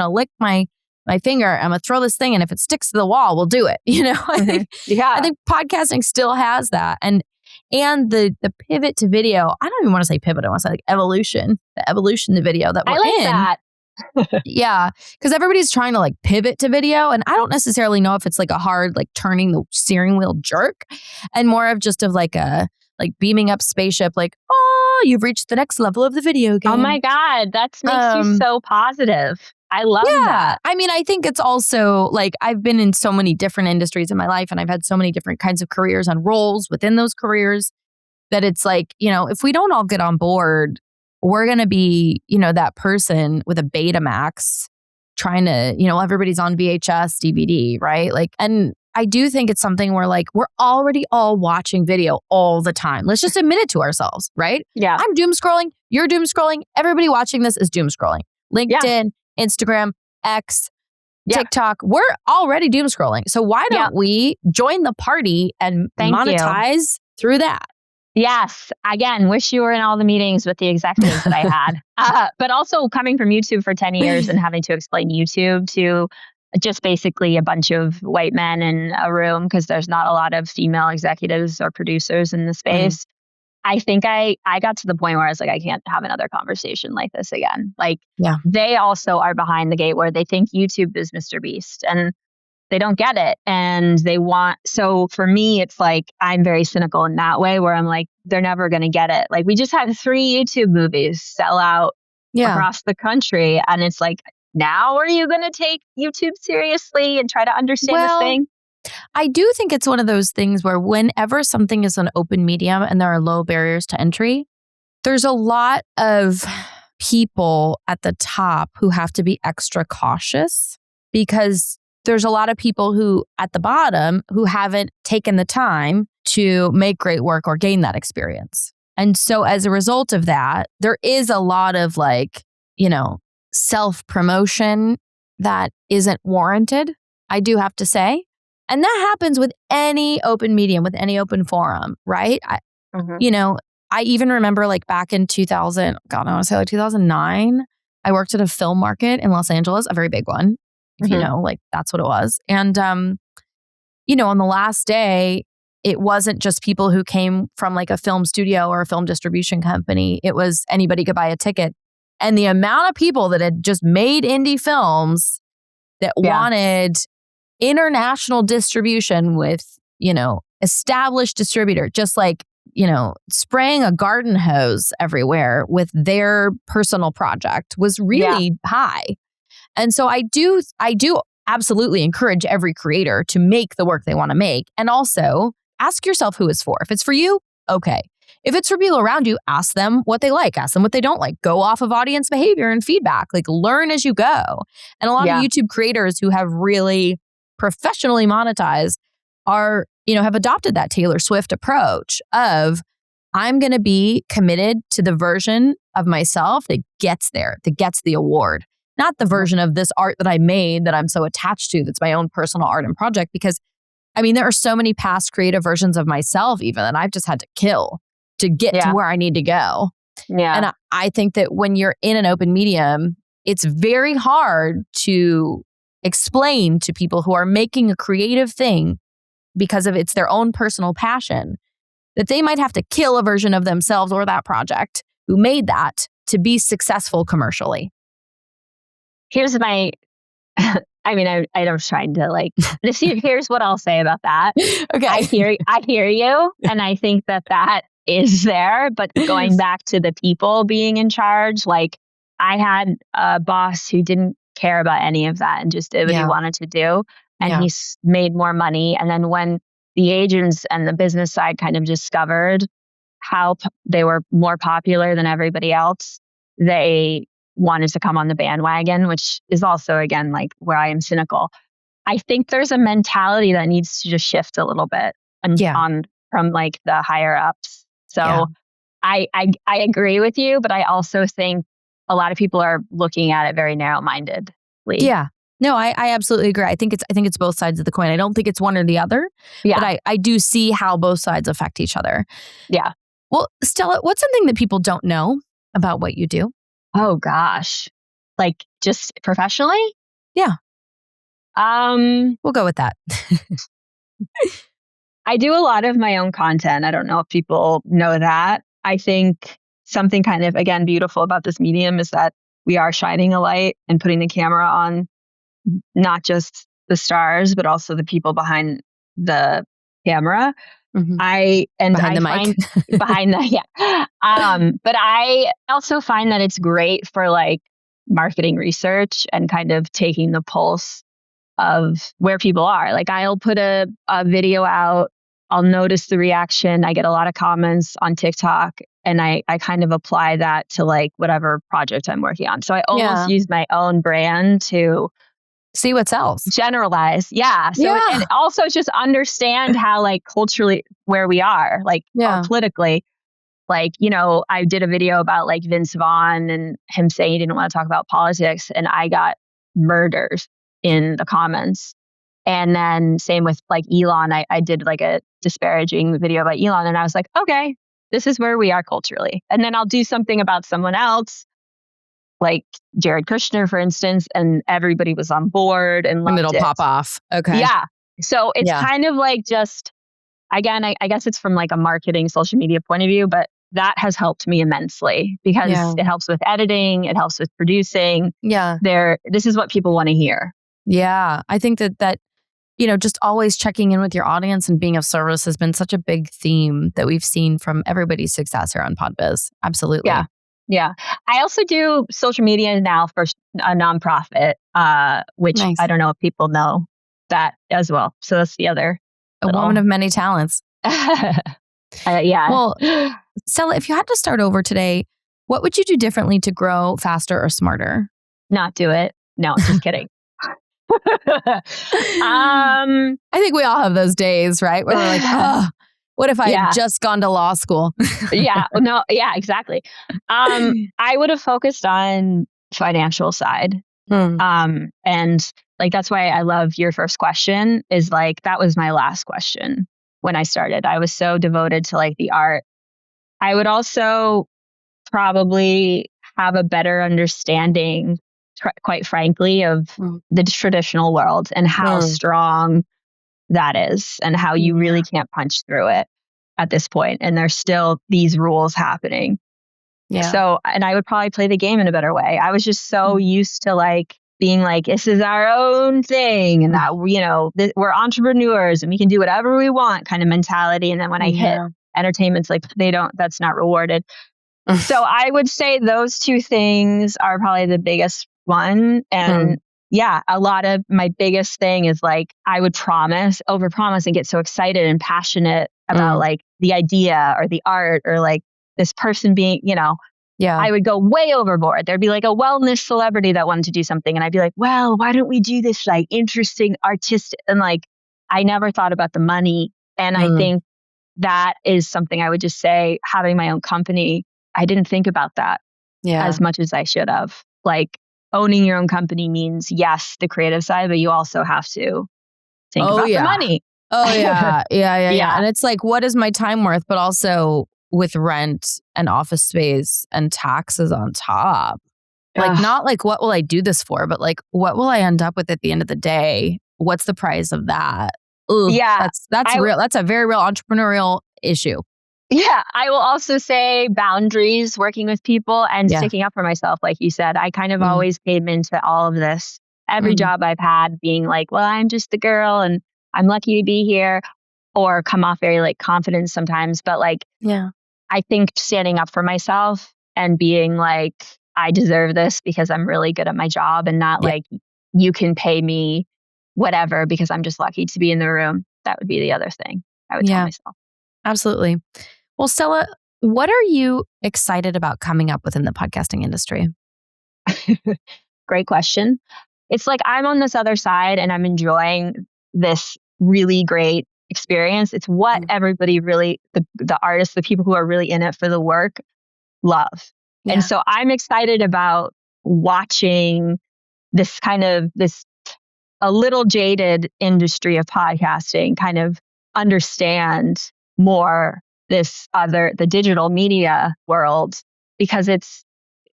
lick my finger, I'm gonna throw this thing, and if it sticks to the wall, we'll do it. I think podcasting still has that. And the pivot to video, I don't even want to say pivot, I want to say like evolution. The evolution to video that we're in. I like that. Yeah. Because everybody's trying to like pivot to video. And I don't necessarily know if it's like a hard, like turning the steering wheel jerk, and more of just of like a beaming up spaceship, like, oh, you've reached the next level of the video game. Oh my God. That makes you so positive. I love that. I mean, I think it's also like I've been in so many different industries in my life, and I've had so many different kinds of careers and roles within those careers, that it's like, if we don't all get on board, we're going to be, that person with a Betamax trying to, everybody's on VHS, DVD, right? Like, and I do think it's something where like, we're already all watching video all the time. Let's just admit it to ourselves, right? Yeah. I'm doom scrolling. You're doom scrolling. Everybody watching this is doom scrolling. LinkedIn, Instagram, X, TikTok, we're already doom scrolling. So why don't we join the party and monetize through that? Yes. Again, wish you were in all the meetings with the executives that I had. But also coming from YouTube for 10 years and having to explain YouTube to just basically a bunch of white men in a room, because there's not a lot of female executives or producers in the space. I think I got to the point where I was like, I can't have another conversation like this again. Like, they also are behind the gate where they think YouTube is Mr. Beast, and they don't get it. And so for me, it's like, I'm very cynical in that way, where I'm like, they're never going to get it. Like, we just had 3 YouTube movies sell out across the country. And it's like, now are you going to take YouTube seriously and try to understand this thing? I do think it's one of those things where whenever something is an open medium and there are low barriers to entry, there's a lot of people at the top who have to be extra cautious, because there's a lot of people who at the bottom who haven't taken the time to make great work or gain that experience. And so as a result of that, there is a lot of like, self-promotion that isn't warranted, I do have to say. And that happens with any open medium, with any open forum, right? I even remember like back in 2009, I worked at a film market in Los Angeles, a very big one. Like that's what it was. And, on the last day, it wasn't just people who came from like a film studio or a film distribution company. It was anybody could buy a ticket. And the amount of people that had just made indie films that wanted international distribution with, established distributor, just like, spraying a garden hose everywhere with their personal project was really high. And so I do absolutely encourage every creator to make the work they want to make. And also ask yourself who it's for. If it's for you, okay. If it's for people around you, ask them what they like, ask them what they don't like. Go off of audience behavior and feedback, like learn as you go. And a lot of YouTube creators who have really professionally monetized are, have adopted that Taylor Swift approach of, I'm going to be committed to the version of myself that gets there, that gets the award. Not the version of this art that I made that I'm so attached to, that's my own personal art and project. Because, there are so many past creative versions of myself even that I've just had to kill to get to where I need to go. Yeah. And I think that when you're in an open medium, it's very hard to explain to people who are making a creative thing because of it's their own personal passion, that they might have to kill a version of themselves or that project who made that to be successful commercially. Here's my, I was trying to like, here's what I'll say about that. Okay. I hear you. And I think that is there, but going back to the people being in charge, like I had a boss who didn't care about any of that and just did what he wanted to do. And he made more money. And then when the agents and the business side kind of discovered how they were more popular than everybody else, they wanted to come on the bandwagon, which is also, again, like where I am cynical. I think there's a mentality that needs to just shift a little bit from like the higher ups. So I agree with you, but I also think a lot of people are looking at it very narrow-mindedly. Yeah. No, I absolutely agree. I think it's both sides of the coin. I don't think it's one or the other, but I do see how both sides affect each other. Yeah. Well, Stella, what's something that people don't know about what you do? Oh gosh. Like just professionally? Yeah. We'll go with that. I do a lot of my own content. I don't know if people know that. I think something kind of, again, beautiful about this medium is that we are shining a light and putting the camera on not just the stars, but also the people behind the camera. Mm-hmm. Behind the mic. Behind the, yeah. But I also find that it's great for like marketing research and kind of taking the pulse of where people are. Like I'll put a video out, I'll notice the reaction. I get a lot of comments on TikTok and I kind of apply that to like whatever project I'm working on. So I almost use my own brand to see what sells. Generalize. Yeah. So and also just understand how like culturally where we are, like politically. Like, you know, I did a video about like Vince Vaughn and him saying he didn't want to talk about politics, and I got murdered in the comments. And then same with like Elon. I did like a disparaging video about Elon, and I was like, okay, this is where we are culturally. And then I'll do something about someone else, like Jared Kushner, for instance, and everybody was on board and it'll pop off. Okay. Yeah. So it's kind of like just, again, I guess it's from like a marketing social media point of view, but that has helped me immensely because it helps with editing. It helps with producing. Yeah. This is what people want to hear. Yeah. I think that, you know, just always checking in with your audience and being of service has been such a big theme that we've seen from everybody's success here on PodBiz. Absolutely. Yeah. Yeah. I also do social media now for a nonprofit, which I don't know if people know that as well. So that's the other. Woman of many talents. Yeah. Well, Stella, if you had to start over today, what would you do differently to grow faster or smarter? Not do it. No, just kidding. I think we all have those days, right? Where we're like, oh, what if I had just gone to law school? Yeah, exactly. I would have focused on financial side. And like, that's why I love your first question is like, that was my last question when I started. I was so devoted to like the art. I would also probably have a better understanding, quite frankly, of the traditional world and how strong that is and how you really can't punch through it at this point. And there's still these rules happening. Yeah. So, and I would probably play the game in a better way. I was just so used to like being like, this is our own thing and that, you know, we're entrepreneurs and we can do whatever we want kind of mentality. And then when I hit entertainment's like, that's not rewarded. So I would say those two things are probably the biggest one. And a lot of my biggest thing is like, I would overpromise and get so excited and passionate about like the idea or the art or like this person being, you know, I would go way overboard. There'd be like a wellness celebrity that wanted to do something. And I'd be like, well, why don't we do this like interesting artistic? And like, I never thought about the money. And I think that is something I would just say, having my own company, I didn't think about that as much as I should have. Like owning your own company means, yes, the creative side, but you also have to think about the money. Oh, yeah. Yeah. And it's like, what is my time worth? But also with rent and office space and taxes on top. Like, not like, what will I do this for? But like, what will I end up with at the end of the day? What's the price of that? Ugh, that's real. That's a very real entrepreneurial issue. Yeah. I will also say boundaries, working with people and sticking up for myself. Like you said, I kind of always came into all of this. Every job I've had being like, well, I'm just the girl and I'm lucky to be here, or come off very like confident sometimes. But like, I think standing up for myself and being like, I deserve this because I'm really good at my job and not like you can pay me whatever because I'm just lucky to be in the room. That would be the other thing I would tell myself. Absolutely. Well, Stella, what are you excited about coming up within the podcasting industry? Great question. It's like I'm on this other side and I'm enjoying this really great experience. It's what everybody really, the artists, the people who are really in it for the work, love. Yeah. And so I'm excited about watching this a little jaded industry of podcasting kind of understand more the digital media world, because it's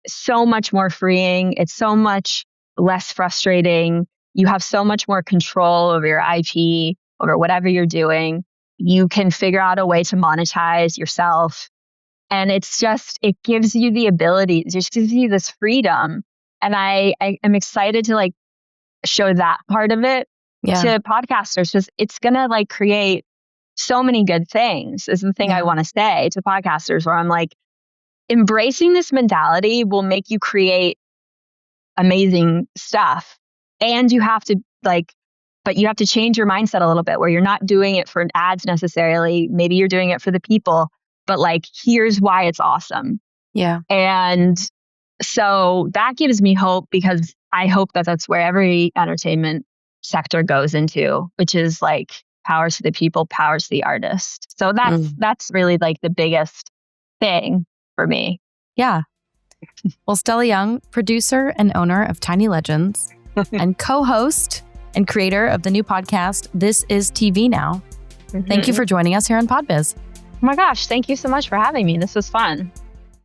so much more freeing. It's so much less frustrating. You have so much more control over your IP, over whatever you're doing. You can figure out a way to monetize yourself. And it gives you the ability, it just gives you this freedom. And I am excited to like show that part of it to podcasters, because it's going to like create so many good things is the thing I want to say to podcasters, where I'm like, embracing this mentality will make you create amazing stuff. And you have to but you have to change your mindset a little bit, where you're not doing it for ads necessarily. Maybe you're doing it for the people, but like, here's why it's awesome. Yeah. And so that gives me hope, because I hope that that's where every entertainment sector goes into, which is like powers to the people, powers to the artist. So that's really like the biggest thing for me. Yeah. Well, Stella Young, producer and owner of Tiny Legends and co-host and creator of the new podcast, This Is TV Now. Thank you for joining us here on Podbiz. Oh my gosh, thank you so much for having me. This was fun.